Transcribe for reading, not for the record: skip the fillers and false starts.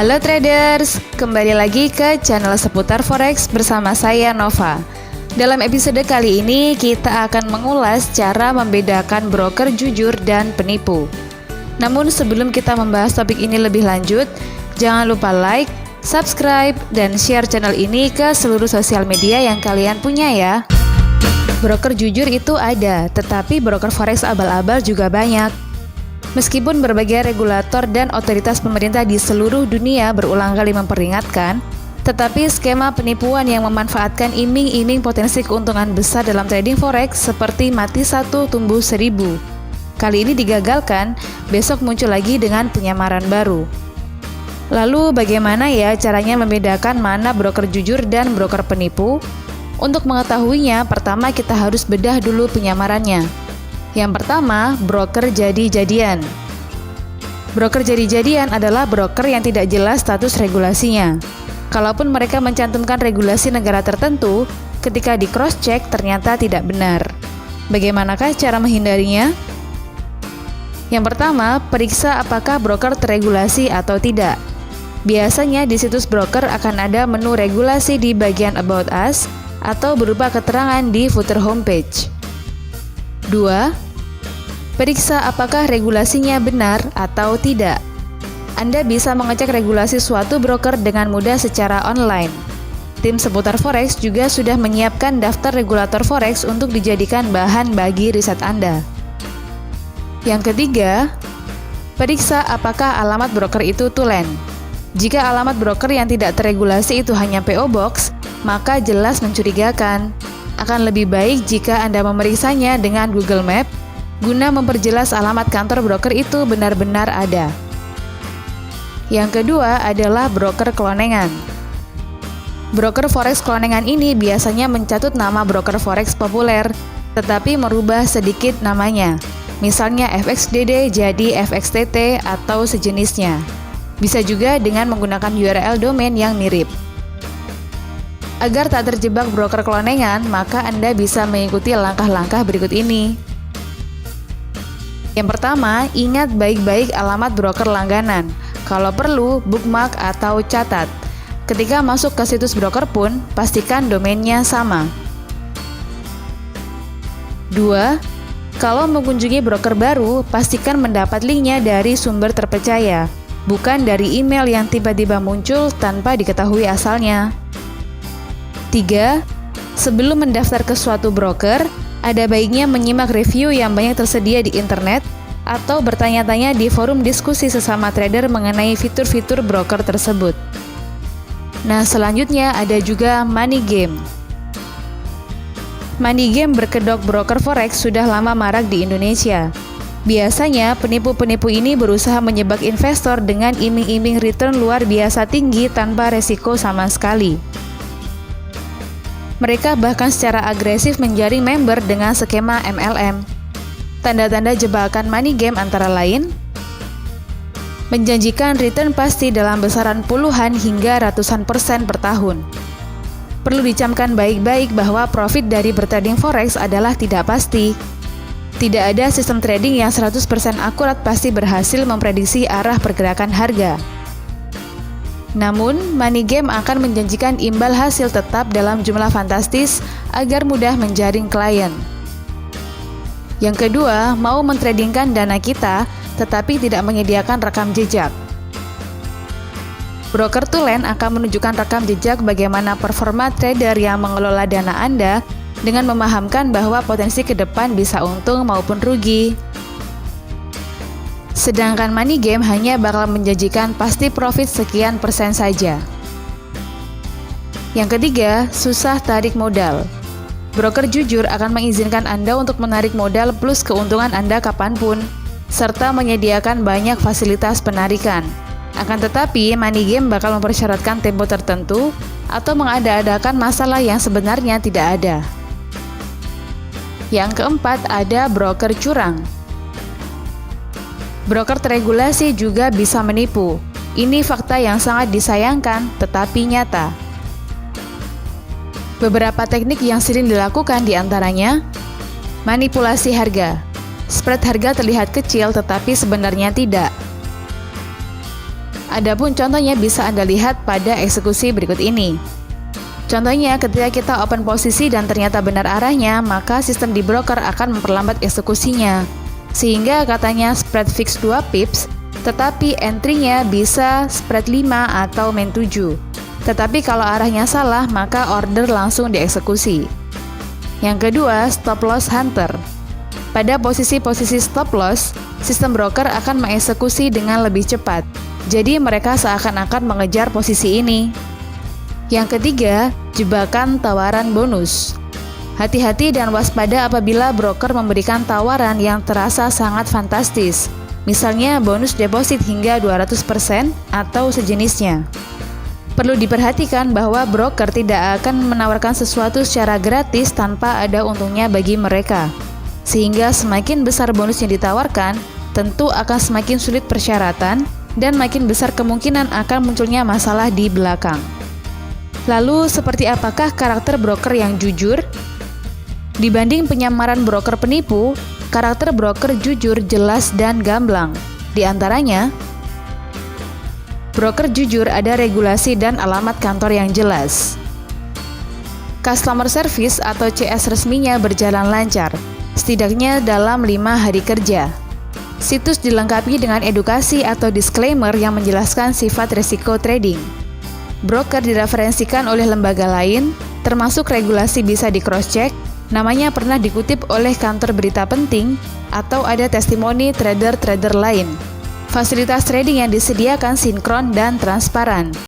Halo traders, kembali lagi ke channel seputar forex bersama saya Nova. Dalam episode kali ini kita akan mengulas cara membedakan broker jujur dan penipu. Namun sebelum kita membahas topik ini lebih lanjut, jangan lupa like, subscribe, dan share channel ini ke seluruh sosial media yang kalian punya ya. Broker jujur itu ada, tetapi broker forex abal-abal juga banyak. Meskipun berbagai regulator dan otoritas pemerintah di seluruh dunia berulang kali memperingatkan, tetapi skema penipuan yang memanfaatkan iming-iming potensi keuntungan besar dalam trading forex seperti mati 1 tumbuh 1000. Kali ini digagalkan, besok muncul lagi dengan penyamaran baru. Lalu bagaimana ya caranya membedakan mana broker jujur dan broker penipu? Untuk mengetahuinya, pertama kita harus bedah dulu penyamarannya. Yang pertama, broker jadi-jadian. Broker jadi-jadian adalah broker yang tidak jelas status regulasinya. Kalaupun mereka mencantumkan regulasi negara tertentu, ketika di cross-check ternyata tidak benar. Bagaimanakah cara menghindarinya? Yang pertama, periksa apakah broker terregulasi atau tidak. Biasanya di situs broker akan ada menu regulasi di bagian About Us atau berupa keterangan di footer homepage. 2. Periksa apakah regulasinya benar atau tidak. Anda bisa mengecek regulasi suatu broker dengan mudah secara online. Tim seputar forex juga sudah menyiapkan daftar regulator forex untuk dijadikan bahan bagi riset Anda. Yang ketiga, periksa apakah alamat broker itu tulen. Jika alamat broker yang tidak terregulasi itu hanya PO Box, maka jelas mencurigakan. Akan lebih baik jika Anda memeriksanya dengan Google Map guna memperjelas alamat kantor broker itu benar-benar ada. Yang kedua adalah broker klonengan. Broker forex klonengan ini biasanya mencatut nama broker forex populer, tetapi merubah sedikit namanya. Misalnya FXDD jadi FXTT atau sejenisnya. Bisa juga dengan menggunakan URL domain yang mirip. Agar tak terjebak broker klonengan, maka Anda bisa mengikuti langkah-langkah berikut ini. Yang pertama, ingat baik-baik alamat broker langganan. Kalau perlu, bookmark atau catat. Ketika masuk ke situs broker pun, pastikan domainnya sama. 2. Kalau mengunjungi broker baru, pastikan mendapat linknya dari sumber terpercaya, bukan dari email yang tiba-tiba muncul tanpa diketahui asalnya. 3. Sebelum mendaftar ke suatu broker, ada baiknya menyimak review yang banyak tersedia di internet atau bertanya-tanya di forum diskusi sesama trader mengenai fitur-fitur broker tersebut. Nah, selanjutnya ada juga money game. Money game berkedok broker forex sudah lama marak di Indonesia. Biasanya, penipu-penipu ini berusaha menyebak investor dengan iming-iming return luar biasa tinggi tanpa resiko sama sekali. Mereka bahkan secara agresif menjaring member dengan skema MLM. Tanda-tanda jebakan money game antara lain: menjanjikan return pasti dalam besaran puluhan hingga ratusan persen per tahun. Perlu dicamkan baik-baik bahwa profit dari bertrading forex adalah tidak pasti. Tidak ada sistem trading yang 100% akurat pasti berhasil memprediksi arah pergerakan harga. Namun, money game akan menjanjikan imbal hasil tetap dalam jumlah fantastis agar mudah menjaring klien. Yang kedua, mau mentradingkan dana kita, tetapi tidak menyediakan rekam jejak. Broker tulen akan menunjukkan rekam jejak bagaimana performa trader yang mengelola dana Anda dengan memahamkan bahwa potensi ke depan bisa untung maupun rugi. Sedangkan money game hanya bakal menjanjikan pasti profit sekian persen saja. Yang ketiga, susah tarik modal. Broker jujur akan mengizinkan Anda untuk menarik modal plus keuntungan Anda kapanpun, serta menyediakan banyak fasilitas penarikan. Akan tetapi, money game bakal mempersyaratkan tempo tertentu atau mengada-adakan masalah yang sebenarnya tidak ada. Yang keempat, ada broker curang. Broker terregulasi juga bisa menipu. Ini fakta yang sangat disayangkan, tetapi nyata. Beberapa teknik yang sering dilakukan diantaranya: manipulasi harga. Spread harga terlihat kecil, tetapi sebenarnya tidak. Adapun contohnya bisa Anda lihat pada eksekusi berikut ini. Contohnya, ketika kita open posisi dan ternyata benar arahnya, maka sistem di broker akan memperlambat eksekusinya. Sehingga katanya spread fix 2 pips, tetapi entry-nya bisa spread 5 atau main 7. Tetapi kalau arahnya salah, maka order langsung dieksekusi. Yang kedua, stop loss hunter. Pada posisi-posisi stop loss, sistem broker akan mengeksekusi dengan lebih cepat. Jadi mereka seakan-akan mengejar posisi ini. Yang ketiga, jebakan tawaran bonus. Hati-hati dan waspada apabila broker memberikan tawaran yang terasa sangat fantastis. Misalnya bonus deposit hingga 200% atau sejenisnya. Perlu diperhatikan bahwa broker tidak akan menawarkan sesuatu secara gratis tanpa ada untungnya bagi mereka. Sehingga semakin besar bonus yang ditawarkan, tentu akan semakin sulit persyaratan dan makin besar kemungkinan akan munculnya masalah di belakang. Lalu, seperti apakah karakter broker yang jujur? Dibanding penyamaran broker penipu, karakter broker jujur jelas dan gamblang. Di antaranya, broker jujur ada regulasi dan alamat kantor yang jelas. Customer service atau CS resminya berjalan lancar, setidaknya dalam 5 hari kerja. Situs dilengkapi dengan edukasi atau disclaimer yang menjelaskan sifat risiko trading. Broker direferensikan oleh lembaga lain, termasuk regulasi bisa di cross-check, namanya pernah dikutip oleh kantor berita penting, atau ada testimoni trader-trader lain. Fasilitas trading yang disediakan sinkron dan transparan.